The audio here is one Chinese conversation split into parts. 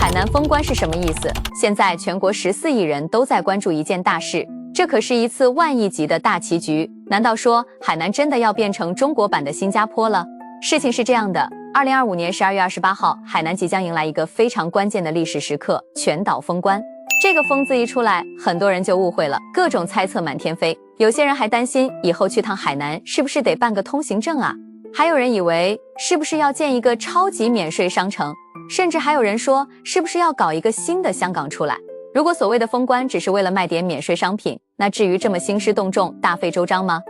海南封关是什么意思？现在全国14亿人都在关注一件大事，这可是一次万亿级的大棋局。难道说海南真的要变成中国版的新加坡了？事情是这样的，2025年12月28号，海南即将迎来一个非常关键的历史时刻——全岛封关。这个封字一出来，很多人就误会了，各种猜测满天飞。有些人还担心以后去趟海南是不是得办个通行证啊？还有人以为是不是要建一个超级免税商城，甚至还有人说是不是要搞一个新的香港出来。如果所谓的封关只是为了卖点免税商品，那至于这么兴师动众、大费周章吗？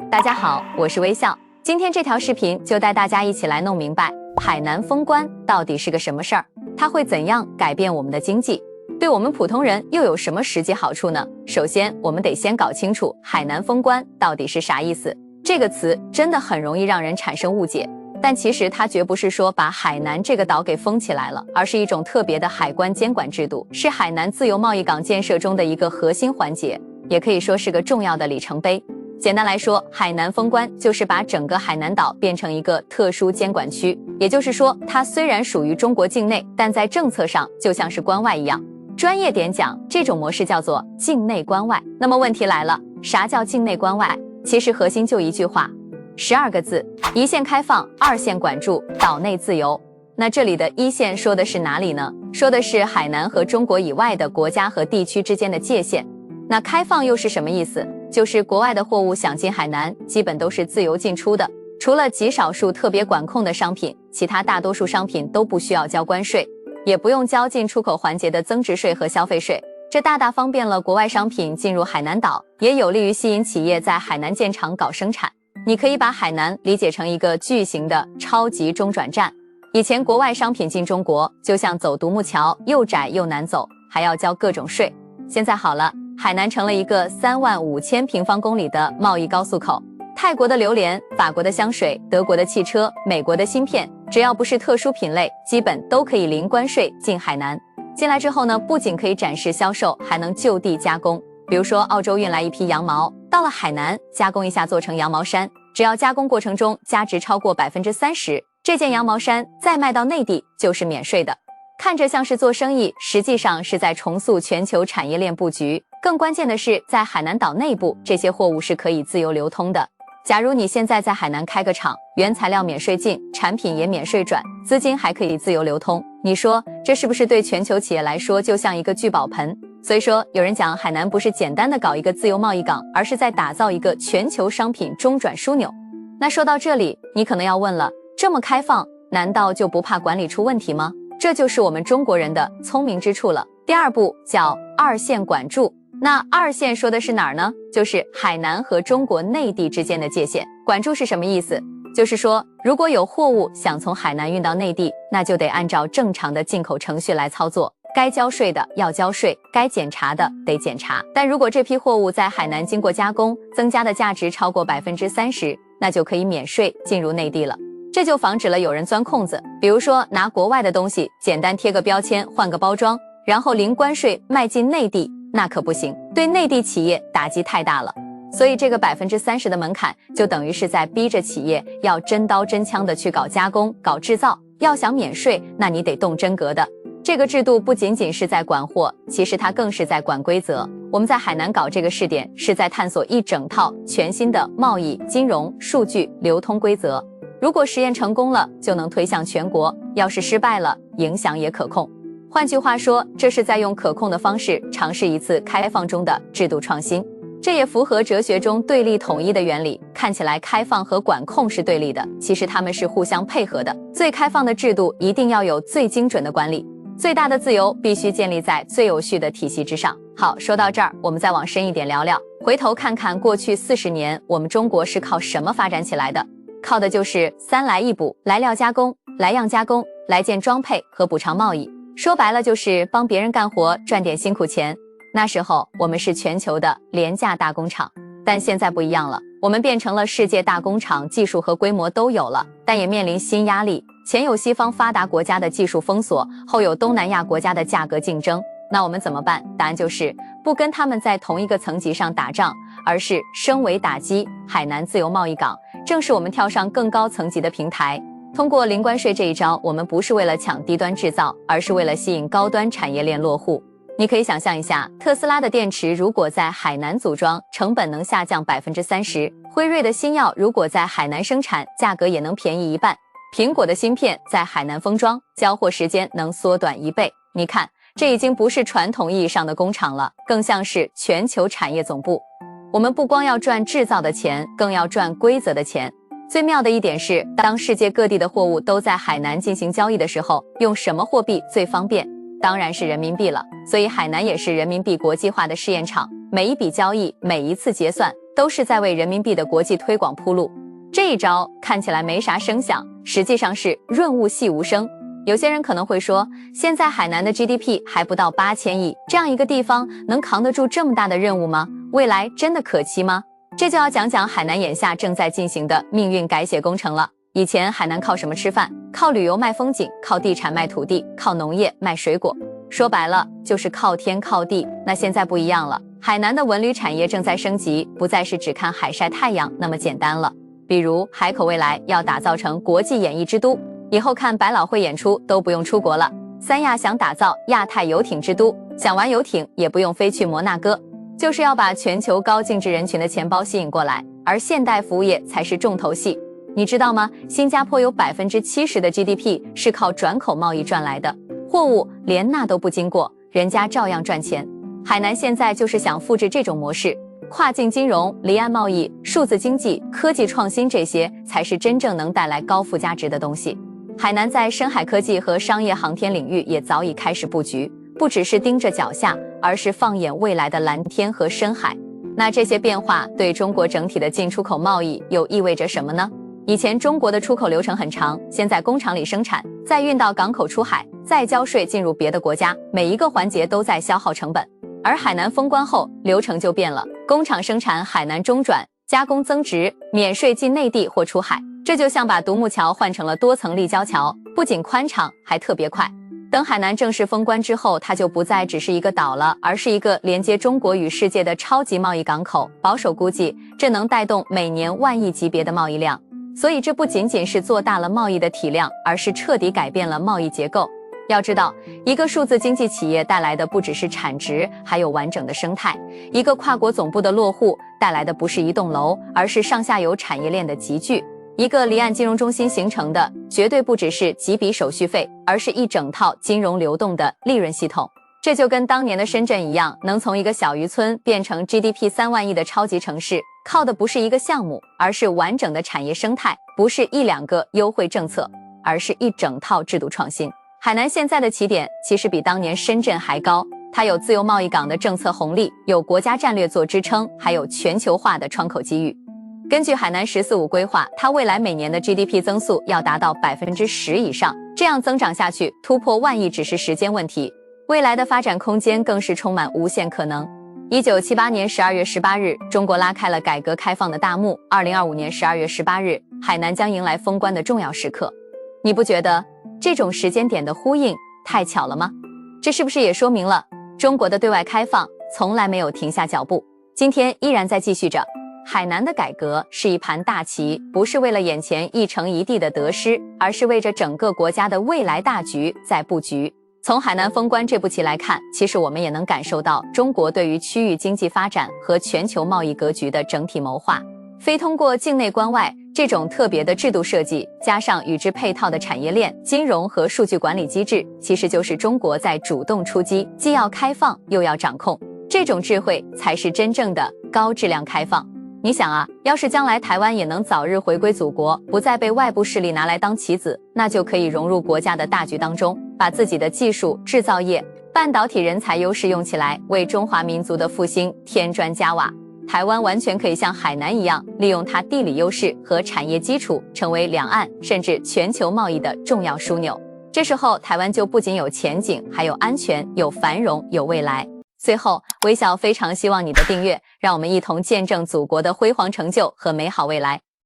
大家好，我是微笑，今天这条视频就带大家一起来弄明白海南封关到底是个什么事儿，它会怎样改变我们的经济，对我们普通人又有什么实际好处呢？首先，我们得先搞清楚海南封关到底是啥意思。这个词真的很容易让人产生误解，但其实它绝不是说把海南这个岛给封起来了，而是一种特别的海关监管制度，是海南自由贸易港建设中的一个核心环节，也可以说是个重要的里程碑。简单来说，海南封关就是把整个海南岛变成一个特殊监管区，也就是说，它虽然属于中国境内，但在政策上就像是关外一样。专业点讲，这种模式叫做境内关外。那么问题来了，啥叫境内关外？其实核心就一句话，12个字：一线开放，二线管住，岛内自由。那这里的一线说的是哪里呢？说的是海南和中国以外的国家和地区之间的界限。那开放又是什么意思？就是国外的货物想进海南，基本都是自由进出的，除了极少数特别管控的商品，其他大多数商品都不需要交关税，也不用交进出口环节的增值税和消费税。这大大方便了国外商品进入海南岛，也有利于吸引企业在海南建厂搞生产。你可以把海南理解成一个巨型的超级中转站。以前国外商品进中国就像走独木桥，又窄又难走，还要交各种税。现在好了，海南成了一个35000平方公里的贸易高速口。泰国的榴莲、法国的香水、德国的汽车、美国的芯片，只要不是特殊品类，基本都可以零关税进海南。进来之后呢，不仅可以展示销售，还能就地加工。比如说澳洲运来一批羊毛，到了海南加工一下做成羊毛衫，只要加工过程中价值超过 30%， 这件羊毛衫再卖到内地就是免税的。看着像是做生意，实际上是在重塑全球产业链布局。更关键的是，在海南岛内部，这些货物是可以自由流通的。假如你现在在海南开个厂，原材料免税进，产品也免税转，资金还可以自由流通，你说这是不是对全球企业来说就像一个聚宝盆？所以说有人讲海南不是简单的搞一个自由贸易港，而是在打造一个全球商品中转枢纽。那说到这里，你可能要问了，这么开放，难道就不怕管理出问题吗？这就是我们中国人的聪明之处了。第二步叫二线管住。那二线说的是哪儿呢？就是海南和中国内地之间的界限。管住是什么意思？就是说，如果有货物想从海南运到内地，那就得按照正常的进口程序来操作，该交税的要交税，该检查的得检查。但如果这批货物在海南经过加工，增加的价值超过 30%， 那就可以免税进入内地了。这就防止了有人钻空子，比如说拿国外的东西简单贴个标签，换个包装，然后零关税卖进内地，那可不行，对内地企业打击太大了。所以这个 30% 的门槛就等于是在逼着企业要真刀真枪的去搞加工、搞制造。要想免税，那你得动真格的。这个制度不仅仅是在管货，其实它更是在管规则。我们在海南搞这个试点，是在探索一整套全新的贸易、金融、数据、流通规则。如果实验成功了，就能推向全国；要是失败了，影响也可控。换句话说，这是在用可控的方式尝试一次开放中的制度创新。这也符合哲学中对立统一的原理。看起来开放和管控是对立的，其实它们是互相配合的。最开放的制度一定要有最精准的管理，最大的自由必须建立在最有序的体系之上。好，说到这儿，我们再往深一点聊聊。回头看看过去40年，我们中国是靠什么发展起来的？靠的就是3来1补：来料加工、来样加工、来件装配和补偿贸易。说白了就是帮别人干活赚点辛苦钱。那时候我们是全球的廉价大工厂，但现在不一样了，我们变成了世界大工厂，技术和规模都有了，但也面临新压力。前有西方发达国家的技术封锁，后有东南亚国家的价格竞争。那我们怎么办？答案就是不跟他们在同一个层级上打仗，而是升维打击。海南自由贸易港正是我们跳上更高层级的平台。通过零关税这一招，我们不是为了抢低端制造，而是为了吸引高端产业链落户。你可以想象一下，特斯拉的电池如果在海南组装，成本能下降30%；辉瑞的新药如果在海南生产，价格也能便宜一半；苹果的芯片在海南封装，交货时间能缩短1倍。你看，这已经不是传统意义上的工厂了，更像是全球产业总部。我们不光要赚制造的钱，更要赚规则的钱。最妙的一点是，当世界各地的货物都在海南进行交易的时候，用什么货币最方便？当然是人民币了。所以海南也是人民币国际化的试验场，每一笔交易，每一次结算，都是在为人民币的国际推广铺路。这一招看起来没啥声响，实际上是润物细无声。有些人可能会说，现在海南的 GDP 还不到8000亿，这样一个地方能扛得住这么大的任务吗？未来真的可期吗？这就要讲讲海南眼下正在进行的命运改写工程了。以前海南靠什么吃饭？靠旅游卖风景，靠地产卖土地，靠农业卖水果，说白了就是靠天靠地。那现在不一样了，海南的文旅产业正在升级，不再是只看海晒太阳那么简单了。比如海口未来要打造成国际演艺之都，以后看百老汇演出都不用出国了。三亚想打造亚太游艇之都，想玩游艇也不用飞去摩纳哥，就是要把全球高净值人群的钱包吸引过来，而现代服务业才是重头戏。你知道吗？新加坡有70%的 GDP 是靠转口贸易赚来的，货物连那都不经过，人家照样赚钱。海南现在就是想复制这种模式，跨境金融、离岸贸易、数字经济、科技创新，这些才是真正能带来高附加值的东西。海南在深海科技和商业航天领域也早已开始布局，不只是盯着脚下，而是放眼未来的蓝天和深海。那这些变化对中国整体的进出口贸易又意味着什么呢？以前中国的出口流程很长，先在工厂里生产，再运到港口出海，再交税进入别的国家，每一个环节都在消耗成本。而海南封关后，流程就变了，工厂生产，海南中转，加工增值，免税进内地或出海。这就像把独木桥换成了多层立交桥，不仅宽敞，还特别快。等海南正式封关之后，它就不再只是一个岛了，而是一个连接中国与世界的超级贸易港口。保守估计，这能带动每年万亿级别的贸易量。所以这不仅仅是做大了贸易的体量，而是彻底改变了贸易结构。要知道，一个数字经济企业带来的不只是产值，还有完整的生态。一个跨国总部的落户带来的不是一栋楼，而是上下游产业链的集聚。一个离岸金融中心形成的，绝对不只是几笔手续费，而是一整套金融流动的利润系统。这就跟当年的深圳一样，能从一个小渔村变成 GDP 3万亿的超级城市，靠的不是一个项目，而是完整的产业生态，不是1、2个优惠政策，而是一整套制度创新。海南现在的起点其实比当年深圳还高，它有自由贸易港的政策红利，有国家战略做支撑，还有全球化的窗口机遇。根据海南“14+5”规划，它未来每年的 GDP 增速要达到10%以上，这样增长下去，突破万亿只是时间问题。未来的发展空间更是充满无限可能。1978年12月18日，中国拉开了改革开放的大幕。2025年12月18日，海南将迎来封关的重要时刻。你不觉得这种时间点的呼应太巧了吗？这是不是也说明了中国的对外开放从来没有停下脚步，今天依然在继续着？海南的改革是一盘大棋，不是为了眼前一城一地的得失，而是为着整个国家的未来大局在布局。从海南封关这步棋来看，其实我们也能感受到中国对于区域经济发展和全球贸易格局的整体谋划。非通过境内关外这种特别的制度设计，加上与之配套的产业链、金融和数据管理机制，其实就是中国在主动出击，既要开放又要掌控。这种智慧才是真正的高质量开放。你想啊，要是将来台湾也能早日回归祖国，不再被外部势力拿来当棋子，那就可以融入国家的大局当中，把自己的技术、制造业、半导体人才优势用起来，为中华民族的复兴添砖加瓦。台湾完全可以像海南一样，利用它地理优势和产业基础，成为两岸甚至全球贸易的重要枢纽。这时候，台湾就不仅有前景，还有安全、有繁荣、有未来。最后，微笑非常希望你的订阅，让我们一同见证祖国的辉煌成就和美好未来。